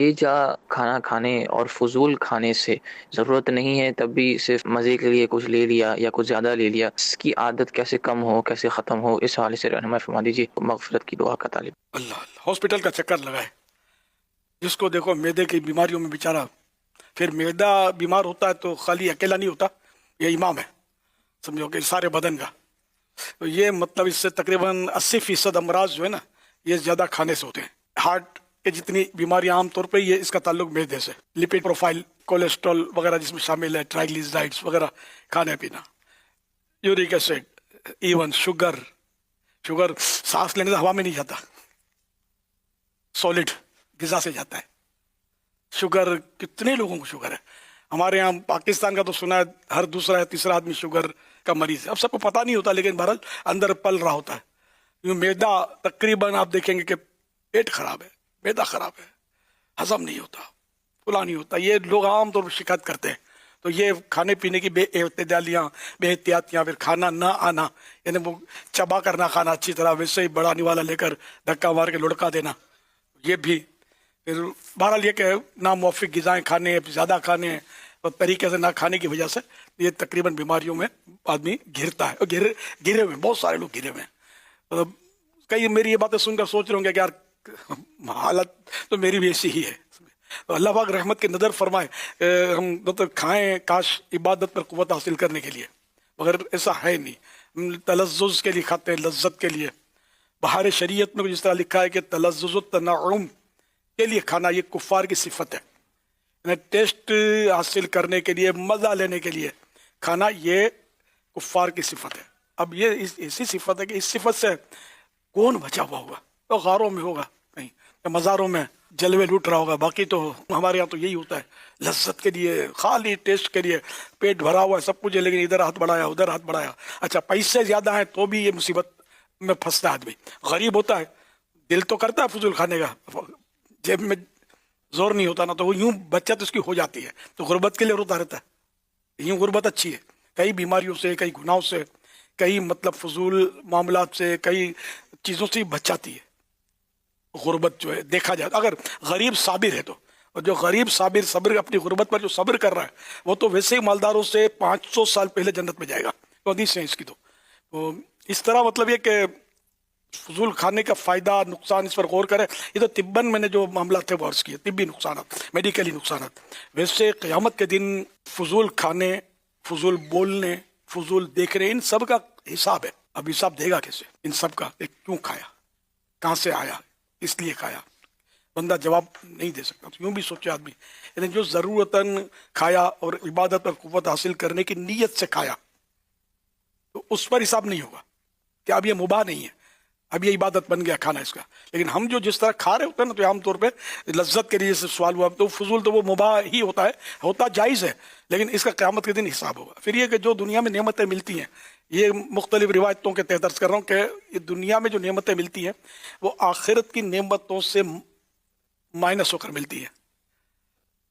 یہ جا کھانا کھانے اور فضول کھانے سے ضرورت نہیں ہے، تب بھی صرف مزے کے لیے کچھ لے لیا یا کچھ زیادہ لے لیا، اس کی عادت کیسے کم ہو، کیسے ختم ہو، اس حوالے سے رہنمائی فرما دیجیے، مغفرت کی دعا کا طالب۔ اللہ اللہ، ہاسپٹل کا چکر لگائے، جس کو دیکھو میدے کی بیماریوں میں بیچارہ، پھر میدا بیمار ہوتا ہے تو خالی اکیلا نہیں ہوتا، یہ امام ہے، سمجھو کہ سارے بدن کا، تو یہ مطلب اس سے تقریباً 80% امراض جو ہے نا یہ زیادہ کھانے سے ہوتے ہیں۔ ہارٹ کے جتنی بیماریاں عام طور پہ یہ اس کا تعلق میدے سے، لپڈ پروفائل، کولیسٹرول وغیرہ جس میں شامل ہے، ٹرائیگلیسرائڈز وغیرہ، کھانے پینا، یورک ایسڈ، ایون شوگر سانس لینے سے ہوا میں نہیں جاتا، سالڈ غذا سے جاتا ہے۔ شوگر کتنے لوگوں کو شوگر ہے ہمارے یہاں، پاکستان کا تو سنا ہے ہر دوسرا یا تیسرا آدمی شوگر کا مریض ہے، اب سب کو پتہ نہیں ہوتا، لیکن بہرحال اندر پل رہا ہوتا ہے۔ یوں میدا تقریباً آپ دیکھیں گے کہ پیٹ خراب ہے، میدا خراب ہے، ہضم نہیں ہوتا، پلا نہیں ہوتا، یہ لوگ عام طور پر شکایت کرتے ہیں۔ تو یہ کھانے پینے کی بے اعتدالیاں، بے احتیاطیاں، پھر کھانا نہ آنا، یعنی وہ چبا کرنا کھانا اچھی طرح، ویسے ہی بڑا نوالا لے کر دھکا مار کے لڑکا دینا، یہ بھی پھر بہرحال یہ کہ ناموافق غذائیں کھانے، زیادہ کھانے اور طریقے سے نہ کھانے کی وجہ سے یہ تقریباً بیماریوں میں آدمی گھرتا ہے، اور گھرے ہوئے بہت سارے لوگ گھرے ہوئے ہیں۔ مطلب کئی میری یہ باتیں سن کر سوچ رہے ہوں گے کہ یار حالت تو میری بھی ایسی ہی ہے، تو اللہ پاک رحمت کی نظر فرمائے، ہم مطلب کھائیں کاش عبادت پر قوت حاصل کرنے کے لیے، مگر ایسا ہے نہیں، ہم تلذذ کے لیے کھاتے ہیں، لذت کے لیے۔ بہار شریعت میں جس طرح لکھا ہے کہ تلذذ التنعم کے لیے کھانا یہ کفار کی صفت ہے، یعنی ٹیسٹ حاصل کرنے کے لیے، مزہ لینے کے لیے کھانا یہ کفار کی صفت ہے۔ اب یہ ایسی صفت ہے کہ اس صفت سے کون بچا ہوا ہوگا؟ تو غاروں میں ہوگا کہیں، یا مزاروں میں جلوے لوٹ رہا ہوگا، باقی تو ہمارے یہاں تو یہی ہوتا ہے، لذت کے لیے، خالی ٹیسٹ کے لیے، پیٹ بھرا ہوا ہے سب کچھ ہے، لیکن ادھر ہاتھ بڑھایا ادھر ہاتھ بڑھایا۔ اچھا پیسے زیادہ ہیں تو بھی یہ مصیبت میں پھنستا ہے آدمی، غریب ہوتا ہے دل تو کرتا ہے فضول کھانے کا، جیب میں زور نہیں ہوتا نا، تو وہ یوں بچت اس کی ہو جاتی ہے، تو غربت کے لیے روتا رہتا ہے۔ یوں غربت اچھی ہے، کئی بیماریوں سے، کئی گناہوں سے، کئی مطلب فضول معاملات سے، کئی چیزوں سے بچاتی ہے غربت جو ہے، دیکھا جائے اگر غریب صابر ہے تو، اور جو غریب صبر اپنی غربت پر جو صبر کر رہا ہے وہ تو ویسے ہی مالداروں سے 500 سال پہلے جنت میں جائے گا، تو حدیث ہے اس کی۔ تو اس طرح مطلب یہ کہ فضول کھانے کا فائدہ نقصان اس پر غور کرے۔ یہ تو طباً میں نے جو معاملات تھے وہ عرض کیے، طبی نقصانات، میڈیکلی نقصانات۔ ویسے قیامت کے دن فضول کھانے، فضول بولنے، فضول دیکھنے، ان سب کا حساب ہے۔ اب حساب دے گا کیسے ان سب کا؟ کیوں کھایا، کہاں سے آیا، اس لیے کھایا، بندہ جواب نہیں دے سکتا۔ تو یوں بھی سوچے آدمی، یعنی جو ضرورتاً کھایا اور عبادت پر قوت حاصل کرنے کی نیت سے کھایا تو اس پر حساب نہیں ہوگا کہ اب یہ مباح نہیں ہے، اب یہ عبادت بن گیا کھانا اس کا۔ لیکن ہم جو جس طرح کھا رہے ہوتے ہیں نا، تو عام طور پہ لذت کے لیے سے سوال ہوا تو فضول تو وہ مباح ہی ہوتا ہے، ہوتا جائز ہے، لیکن اس کا قیامت کے دن حساب ہوگا۔ پھر یہ کہ جو دنیا میں نعمتیں ملتی ہیں، یہ مختلف روایتوں کے تحت عرض کر رہا ہوں کہ یہ دنیا میں جو نعمتیں ملتی ہیں وہ آخرت کی نعمتوں سے مائنس ہو کر ملتی ہے۔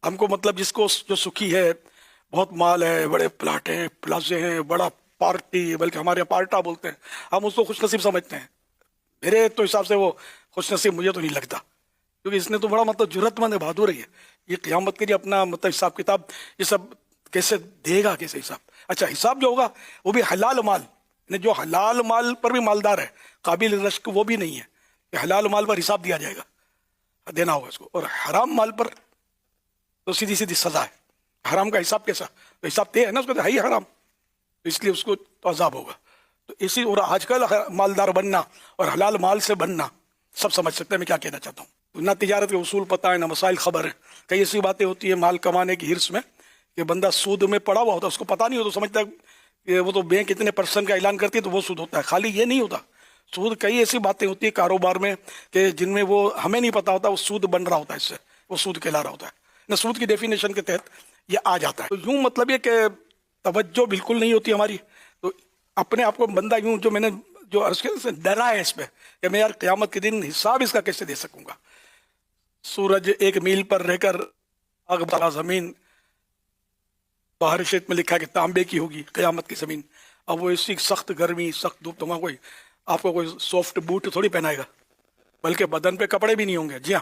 ہم کو مطلب جس کو جو سکھی ہے، بہت مال ہے، بڑے پلاٹ ہیں، پلازے ہیں، بڑا پارٹی، بلکہ ہمارے یہاں پارٹا بولتے ہیں، ہم اس کو خوش نصیب سمجھتے ہیں۔ میرے تو حساب سے وہ خوش نصیب مجھے تو نہیں لگتا، کیونکہ اس نے تو بڑا مطلب جرت مند ہے، بہادر ہے یہ قیامت کے لیے اپنا مطلب حساب کتاب یہ سب کیسے دے گا، کیسے حساب؟ اچھا حساب جو ہوگا وہ بھی حلال مال، یعنی جو حلال مال پر بھی مالدار ہے، قابل رشک وہ بھی نہیں ہے کہ حلال مال پر حساب دیا جائے گا، دینا ہوگا اس کو، اور حرام مال پر تو سیدھی سیدھی سزا ہے۔ حرام کا حساب کیسا؟ تو حساب طے ہے نا، اس کو تو ہے ہی حرام، تو اس لیے اس کو تو عذاب ہوگا۔ تو اسی، اور آج کل مالدار بننا اور حلال مال سے بننا سب سمجھ سکتے ہیں میں کیا کہنا چاہتا ہوں۔ نہ تجارت کے اصول پتہ ہے، نہ مسائل خبر ہے، کئی ایسی باتیں ہوتی ہیں مال کمانے کی ہرس میں کہ بندہ سود میں پڑا ہوا ہوتا ہے، اس کو پتہ نہیں ہوتا، سمجھتا ہے کہ وہ تو بینک اتنے % کا اعلان کرتی ہے تو وہ سود ہوتا ہے۔ خالی یہ نہیں ہوتا، سود کئی ایسی باتیں ہوتی ہیں کاروبار میں کہ جن میں وہ ہمیں نہیں پتا ہوتا وہ سود بن رہا ہوتا ہے، اس سے وہ سود کہلا رہا ہوتا ہے، نہ سود کی ڈیفینیشن کے تحت یہ آ جاتا ہے۔ تو یوں مطلب یہ کہ توجہ بالکل نہیں ہوتی ہماری، تو اپنے آپ کو بندہ یوں جو میں نے جو عرض کیا ڈرا ہے اس پہ کہ میں یار قیامت کے دن حساب اس کا کیسے دے سکوں گا۔ سورج 1 میل پر رہ کر آگ بتا زمین، باہر شیت میں لکھا ہے کہ تانبے کی ہوگی قیامت کی زمین۔ اب وہ اسی سخت گرمی، سخت دھوپ، تو کوئی آپ کو کوئی سافٹ بوٹ تھوڑی پہنائے گا، بلکہ بدن پہ کپڑے بھی نہیں ہوں گے۔ جی ہاں،